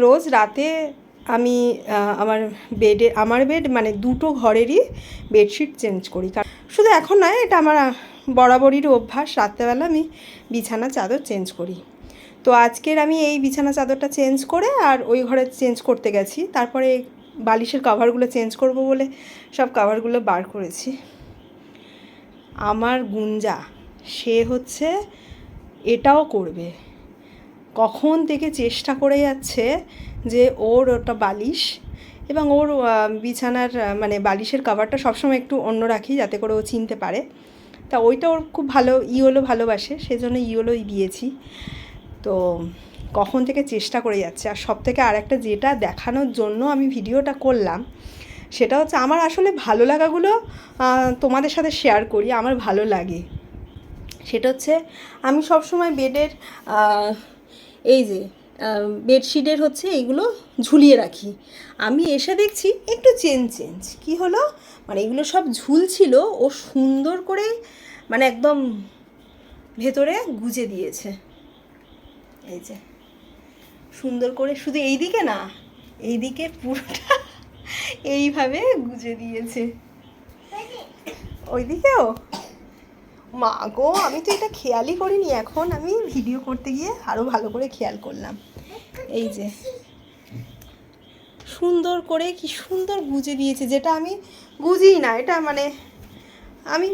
রোজ রাতে আমি আমার বেড মানে দুটো ঘরেরই বেডশিট চেঞ্জ করি। কারণ শুধু এখন নয়, এটা আমার বরাবরই অভ্যাস, রাত্রেবেলা আমি বিছানা চাদর চেঞ্জ করি। তো আজকের আমি এই বিছানা চাদরটা চেঞ্জ করে আর ওই ঘরে চেঞ্জ করতে গেছি। তারপরে বালিশের কভারগুলো চেঞ্জ করব বলে সব কভারগুলো বার করেছি। আমার গুঞ্জা সে হচ্ছে এটাও করবে, কখন থেকে চেষ্টা করে যাচ্ছে যে ওর ওটা বালিশ এবং ওর বিছানার মানে বালিশের কভারটা সবসময় একটু অন্য রাখি যাতে করে ও চিনতে পারে। তা ওইটা ওর খুব ভালো ইয়েলো ভালোবাসে, সেজন্য ইয়েলোই দিয়েছি। তো কখন থেকে চেষ্টা করে যাচ্ছে। আর সব থেকে আরেকটা যেটা দেখানোর জন্য আমি ভিডিওটা করলাম সেটা হচ্ছে আমার আসলে ভালো লাগাগুলো তোমাদের সাথে শেয়ার করি, আমার ভালো লাগে। সেটা হচ্ছে আমি সবসময় বেডের এই যে বেডশিটের হচ্ছে এইগুলো ঝুলিয়ে রাখি। আমি এসে দেখছি একটু চেঞ্জ কি হলো, মানে এগুলো সব ঝুলছিল, ও সুন্দর করে মানে একদম ভেতরে গুজে দিয়েছে। এই যে সুন্দর করে, শুধু এই দিকে না, এই দিকে পুরোটা এইভাবে গুজে দিয়েছে। ওই দিকেও মা গো, আমি তো এটা খেয়ালই করিনি, এখন আমি ভিডিও করতে গিয়ে আরও ভালো করে খেয়াল করলাম। এই যে সুন্দর করে কি সুন্দর গুজে দিয়েছে, যেটা আমি গুজিই না। এটা মানে আমি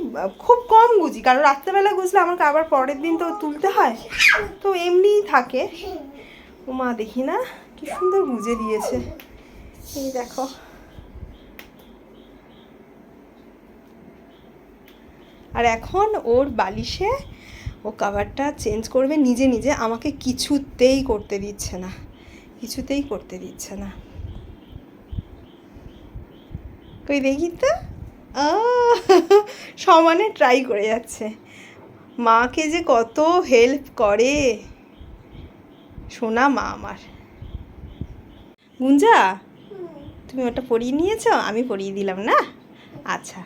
খুব কম গুজি, কারণ রাত্রেবেলা গুজলে আমাকে আবার পরের দিন তো তুলতে হয়, তো এমনিই থাকে। ও মা, দেখি না কি সুন্দর গুজে দিয়েছে। এই দেখো, আর এখন ওর বালিশে ও কভারটা চেঞ্জ করবে নিজে নিজে, আমাকে কিছুতেই করতে দিচ্ছে না, কিছুতেই করতে দিচ্ছে না। কই দেখি তো, সমানে ট্রাই করে যাচ্ছে। মাকে যে কত হেল্প করে সোনা মা আমার। গুঞ্জা, তুমি ওটা পরিয়ে নিয়েছো, আমি পরিয়ে দিলাম না? আচ্ছা।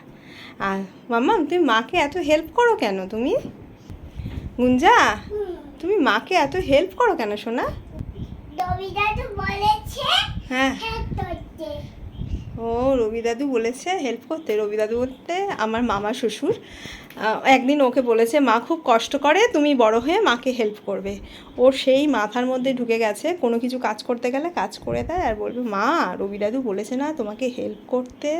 আর মাম্মা, তুমি মাকে এত হেল্প করো কেন? তুমি গুঞ্জা, তুমি মাকে এত হেল্প করো কেন সোনা? হ্যাঁ, ও রবি দাদু বলেছে হেল্প করতে। রবি দাদু বলতে আমার মামা শ্বশুর। একদিন ওকে বলেছে মা খুব কষ্ট করে, তুমি বড় হয়ে মাকে হেল্প করবে। ওর সেই মাথার মধ্যে ঢুকে গেছে, কোনো কিছু কাজ করতে গেলে কাজ করে দেয় আর বলবে মা রবি দাদু বলেছে না তোমাকে হেল্প করতে।